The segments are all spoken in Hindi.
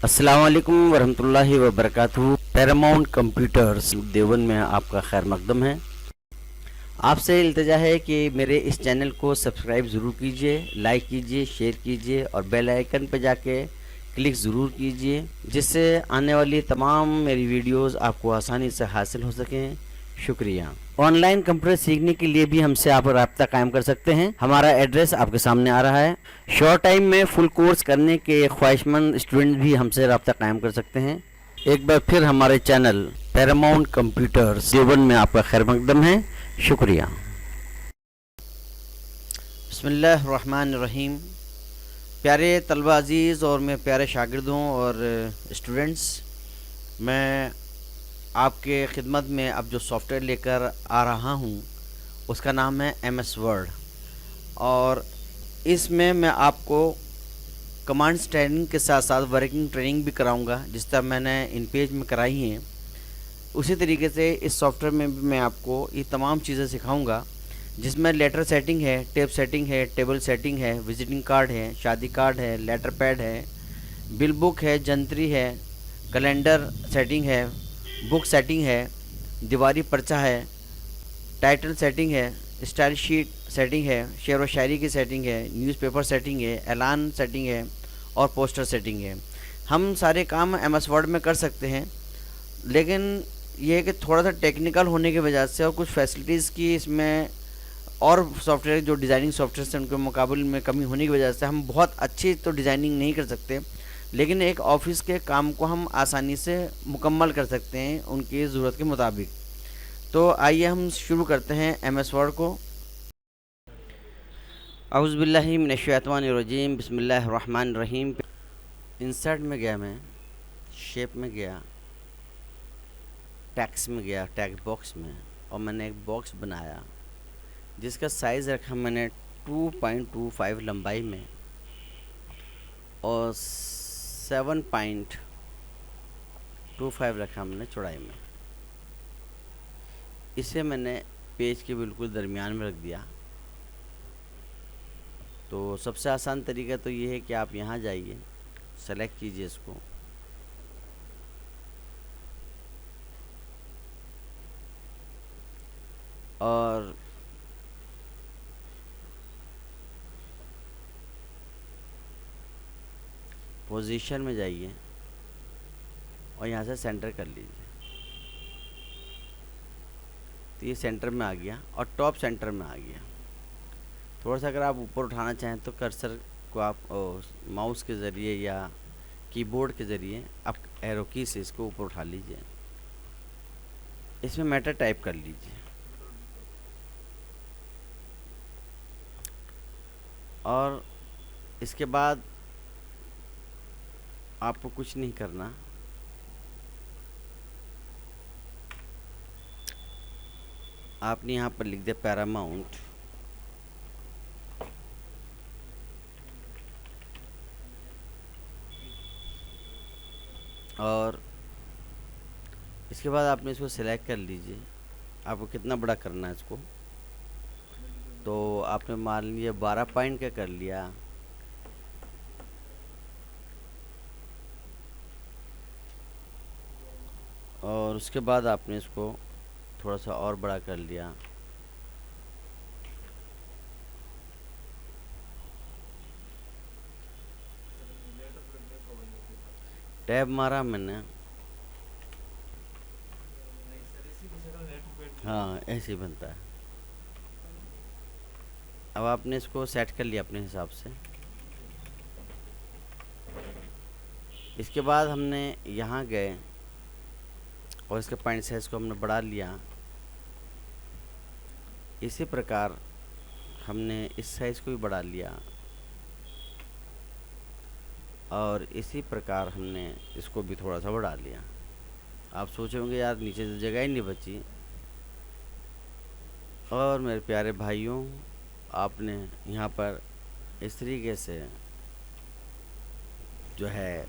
अस्सलाम वालेकुम वरहमतुल्लाहि वबरकातुहू। पैरामाउंट कंप्यूटर्स देवबंद में आपका खैर मकदम है। आपसे इल्तिजा है कि मेरे इस चैनल को सब्सक्राइब ज़रूर कीजिए, लाइक कीजिए, शेयर कीजिए और बेल आइकन पर जाके क्लिक ज़रूर कीजिए, जिससे आने वाली तमाम मेरी वीडियोस आपको आसानी से हासिल हो सकें। शुक्रिया। ऑनलाइन कंप्यूटर सीखने के लिए भी हमसे आप राब्ता कायम कर सकते हैं। हमारा एड्रेस आपके सामने आ रहा है। शॉर्ट टाइम में फुल कोर्स करने के ख्वाहिशमंद स्टूडेंट भी हमसे राब्ता कायम कर सकते हैं। एक बार फिर हमारे चैनल पैरामाउंट कंप्यूटर्स देवबंद में आपका खैर मकदम है। शुक्रिया। बिस्मिल्लाहिर्रहमानिर्रहीम। प्यारे तलबा अज़ीज़ और मेरे प्यारे शागिर्दों और स्टूडेंट्स, मैं आपके खिदमत में अब जो सॉफ्टवेयर लेकर आ रहा हूँ उसका नाम है MS वर्ड, और इसमें मैं आपको कमांड्स ट्रेनिंग के साथ साथ वर्किंग ट्रेनिंग भी कराऊंगा, जिस तरह मैंने इन पेज में कराई हैं। उसी तरीके से इस सॉफ्टवेयर में भी मैं आपको ये तमाम चीज़ें सिखाऊंगा, जिसमें लेटर सेटिंग है, टेप सेटिंग है, टेबल सेटिंग है, विजिटिंग कार्ड है, शादी कार्ड है, लेटर पैड है, बिल बुक है, जंतरी है, कैलेंडर सेटिंग है, बुक सेटिंग है, दीवारी पर्चा है, टाइटल सेटिंग है, स्टाइल शीट सेटिंग है, शेर व शायरी की सेटिंग है, न्यूज़पेपर सेटिंग है, ऐलान सेटिंग है और पोस्टर सेटिंग है। हम सारे काम MS वर्ड में कर सकते हैं, लेकिन ये है कि थोड़ा सा टेक्निकल होने की वजह से और कुछ फैसिलिटीज़ की इसमें और सॉफ्टवेयर जो डिज़ाइनिंग सॉफ्टवेयर से उनके मुकाबले में कमी होने की वजह से हम बहुत अच्छी तो डिज़ाइनिंग नहीं कर सकते, लेकिन एक ऑफिस के काम को हम आसानी से मुकम्मल कर सकते हैं उनकी ज़रूरत के मुताबिक। तो आइए हम शुरू करते हैं MS वर्ड को। औज़ु बिल्लाहि मिनश शैतानिर रजीम, बिस्मिल्लाहिर रहमानिर रहीम। इंसर्ट में गया, मैं शेप में गया, टेक्स्ट में गया, टेक्स्ट बॉक्स में, और मैंने एक बॉक्स बनाया जिसका साइज़ रखा मैंने 2.25 लंबाई में और 7.25 रखा मैंने चौड़ाई में। इसे मैंने पेज के बिल्कुल दरमियान में रख दिया। तो सबसे आसान तरीका तो ये है कि आप यहाँ जाइए, सेलेक्ट कीजिए इसको, और पोजीशन में जाइए और यहाँ से सेंटर कर लीजिए। तो ये सेंटर में आ गया और टॉप सेंटर में आ गया। थोड़ा सा अगर आप ऊपर उठाना चाहें तो कर्सर को आप माउस के ज़रिए या कीबोर्ड के ज़रिए आप एरो की से इसको ऊपर उठा लीजिए। इसमें मैटर टाइप कर लीजिए और इसके बाद आपको कुछ नहीं करना, आपने यहाँ पर लिख दिया पैरामाउंट, और इसके बाद आपने इसको सिलेक्ट कर लीजिए आपको कितना बड़ा करना है इसको। तो आपने मान लीजिए 12 पॉइंट का कर लिया, और उसके बाद आपने इसको थोड़ा सा और बड़ा कर लिया। टैब मारा मैंने, हाँ ऐसे ही बनता है। अब आपने इसको सेट कर लिया अपने हिसाब से। इसके बाद हमने यहाँ गए और इसके पॉइंट साइज को हमने बढ़ा लिया। इसी प्रकार हमने इस साइज़ को भी बढ़ा लिया और इसी प्रकार हमने इसको भी थोड़ा सा बढ़ा लिया। आप सोचे होंगे यार नीचे से जगह ही नहीं बची। और मेरे प्यारे भाइयों, आपने यहाँ पर इस तरीके से जो है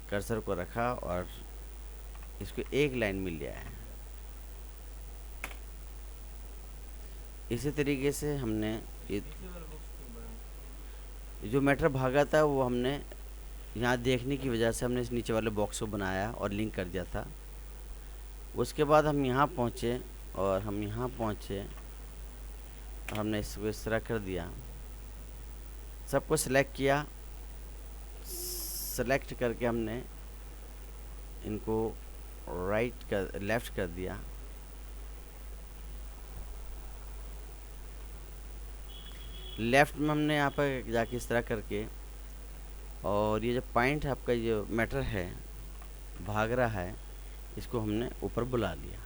कर्सर को रखा और इसको एक लाइन में लिया है। इसी तरीके से हमने ये जो मैटर भागा था वो हमने यहाँ देखने की वजह से हमने इस नीचे वाले बॉक्स को बनाया और लिंक कर दिया था। उसके बाद हम यहाँ पहुँचे और हमने इसको इस तरह कर दिया, सबको सिलेक्ट किया। सेलेक्ट करके हमने इनको लेफ़्ट कर दिया। लेफ़्ट में हमने यहाँ पर जाके इस तरह करके, और ये जो पॉइंट आपका जो मैटर है भाग रहा है, इसको हमने ऊपर बुला लिया।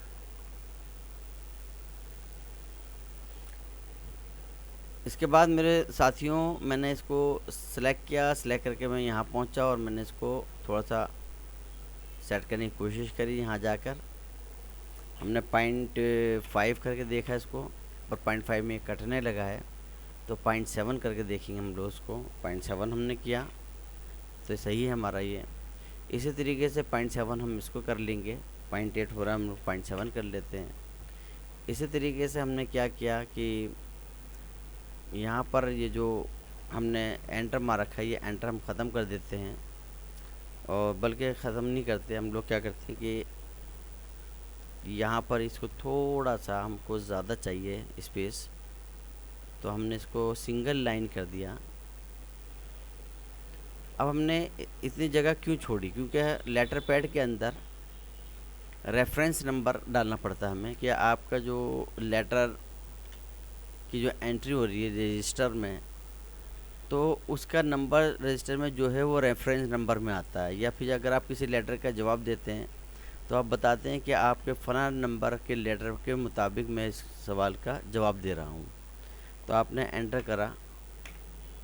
इसके बाद मेरे साथियों, मैंने इसको सिलेक्ट किया। सिलेक्ट करके मैं यहाँ पहुँचा और मैंने इसको थोड़ा सा सेट करने की कोशिश करी। यहाँ जाकर हमने 0.5 करके देखा इसको, और 0.5 में कटने लगा है, तो 0.7 करके देखेंगे हम लोग उसको। 0.7 हमने किया तो सही है हमारा ये। इसी तरीके से 0.7 हम इसको कर लेंगे। 0.8 हो रहा है, हम लोग 0.7 कर लेते हैं। इसी तरीके से हमने क्या किया कि यहाँ पर ये जो हमने एंटर मार रखा है, ये एंटर हम ख़त्म कर देते हैं। और बल्कि ख़त्म नहीं करते, हम लोग क्या करते हैं कि यहाँ पर इसको थोड़ा सा हमको ज़्यादा चाहिए स्पेस, तो हमने इसको सिंगल लाइन कर दिया। अब हमने इतनी जगह क्यों छोड़ी, क्योंकि लेटर पैड के अंदर रेफरेंस नंबर डालना पड़ता है हमें, कि आपका जो लेटर की जो एंट्री हो रही है रजिस्टर में, तो उसका नंबर रजिस्टर में जो है वो रेफरेंस नंबर में आता है। या फिर अगर आप किसी लेटर का जवाब देते हैं तो आप बताते हैं कि आपके फ़लाँ नंबर के लेटर के मुताबिक मैं इस सवाल का जवाब दे रहा हूँ। तो आपने एंटर करा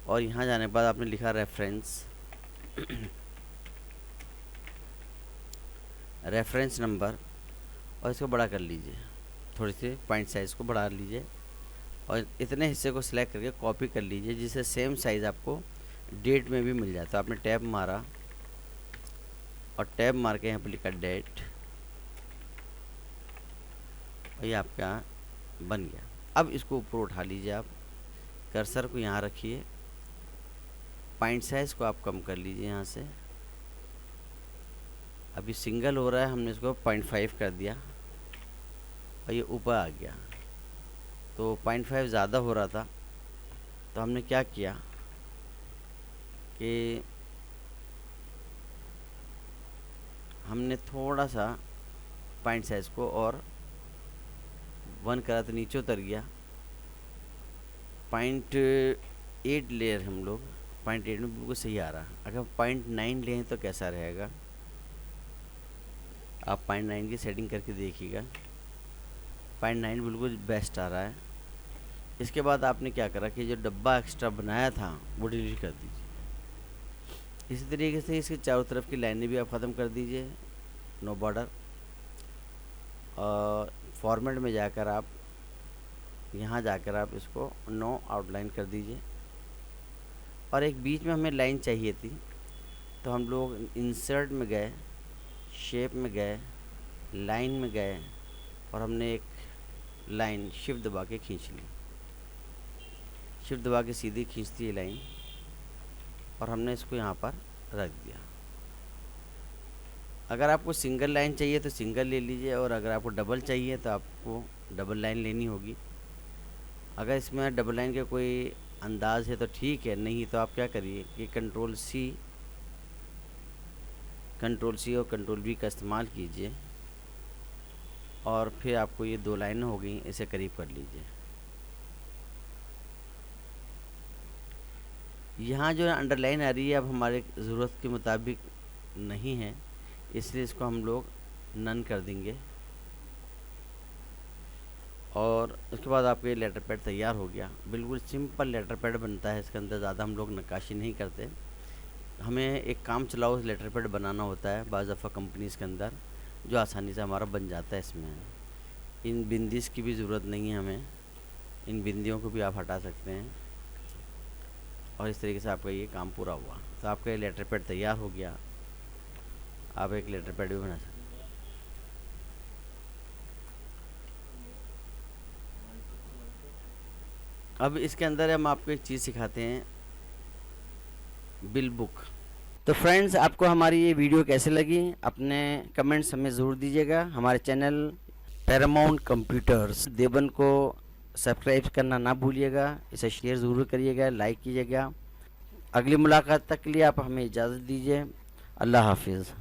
और यहाँ जाने के बाद आपने लिखा रेफरेंस नंबर, और इसको बड़ा कर लीजिए, थोड़ी सी पॉइंट साइज़ को बढ़ा लीजिए, और इतने हिस्से को सिलेक्ट करके कॉपी कर लीजिए, जिससे सेम साइज़ आपको डेट में भी मिल जाए। तो आपने टैब मारा और टैब मार के यहाँ पर लिखा डेट, और ये आपका बन गया। अब इसको ऊपर उठा लीजिए, आप कर्सर को यहाँ रखिए, पॉइंट साइज़ को आप कम कर लीजिए यहाँ से। अभी सिंगल हो रहा है, हमने इसको 0.5 कर दिया और ये ऊपर आ गया। तो 0.5 ज़्यादा हो रहा था, तो हमने क्या किया कि हमने थोड़ा सा पॉइंट साइज़ को और 1 करा तो नीचे उतर गया। 0.8 लेयर हम लोग, 0.8 में बिल्कुल सही आ रहा। अगर 0.9 लें तो कैसा रहेगा, आप 0.9 की सेटिंग करके देखिएगा। 0.9 बिल्कुल बेस्ट आ रहा है। इसके बाद आपने क्या करा कि जो डब्बा एक्स्ट्रा बनाया था वो डिलीट कर दीजिए। इसी तरीके से इसके चारों तरफ की लाइनें भी आप ख़त्म कर दीजिए, नो बॉर्डर। और फॉर्मेट में जाकर आप यहाँ जाकर आप इसको नो आउटलाइन कर दीजिए। और एक बीच में हमें लाइन चाहिए थी, तो हम लोग इंसर्ट में गए, शेप में गए, लाइन में गए, और हमने एक लाइन शिफ्ट दबा के खींच ली। शिफ्ट दबा के सीधी खींचती है लाइन, और हमने इसको यहाँ पर रख दिया। अगर आपको सिंगल लाइन चाहिए तो सिंगल ले लीजिए, और अगर आपको डबल चाहिए तो आपको डबल लाइन लेनी होगी। अगर इसमें डबल लाइन का कोई अंदाज़ है तो ठीक है, नहीं तो आप क्या करिए कि कंट्रोल सी और कंट्रोल वी का इस्तेमाल कीजिए, और फिर आपको ये 2 लाइनें हो गई, इसे करीब कर लीजिए। यहाँ जो अंडरलाइन आ रही है अब हमारे ज़रूरत के मुताबिक नहीं है, इसलिए इसको हम लोग नन कर देंगे। और उसके बाद आपका ये लेटर पैड तैयार हो गया। बिल्कुल सिंपल लेटर पैड बनता है, इसके अंदर ज़्यादा हम लोग नक्काशी नहीं करते। हमें एक काम चलाओ लेटर पैड बनाना होता है बाज़ दफ़ा कंपनीज़ के अंदर, जो आसानी से हमारा बन जाता है। इसमें इन बिंदीस की भी ज़रूरत नहीं है हमें, इन बिंदियों को भी आप हटा सकते हैं। और इस तरीके से आपका ये काम पूरा हुआ, तो आपका ये लेटर पैड तैयार हो गया। आप एक लेटर पैड भी बना सकते हैं। अब इसके अंदर हम आपको एक चीज़ सिखाते हैं, बिल बुक। तो फ्रेंड्स, आपको हमारी ये वीडियो कैसे लगी अपने कमेंट्स हमें ज़रूर दीजिएगा। हमारे चैनल पैरामाउंट कंप्यूटर्स देवबंद को सब्सक्राइब करना ना भूलिएगा, इसे शेयर ज़रूर करिएगा, लाइक कीजिएगा। अगली मुलाकात तक के लिए आप हमें इजाज़त दीजिए। अल्लाह हाफिज़।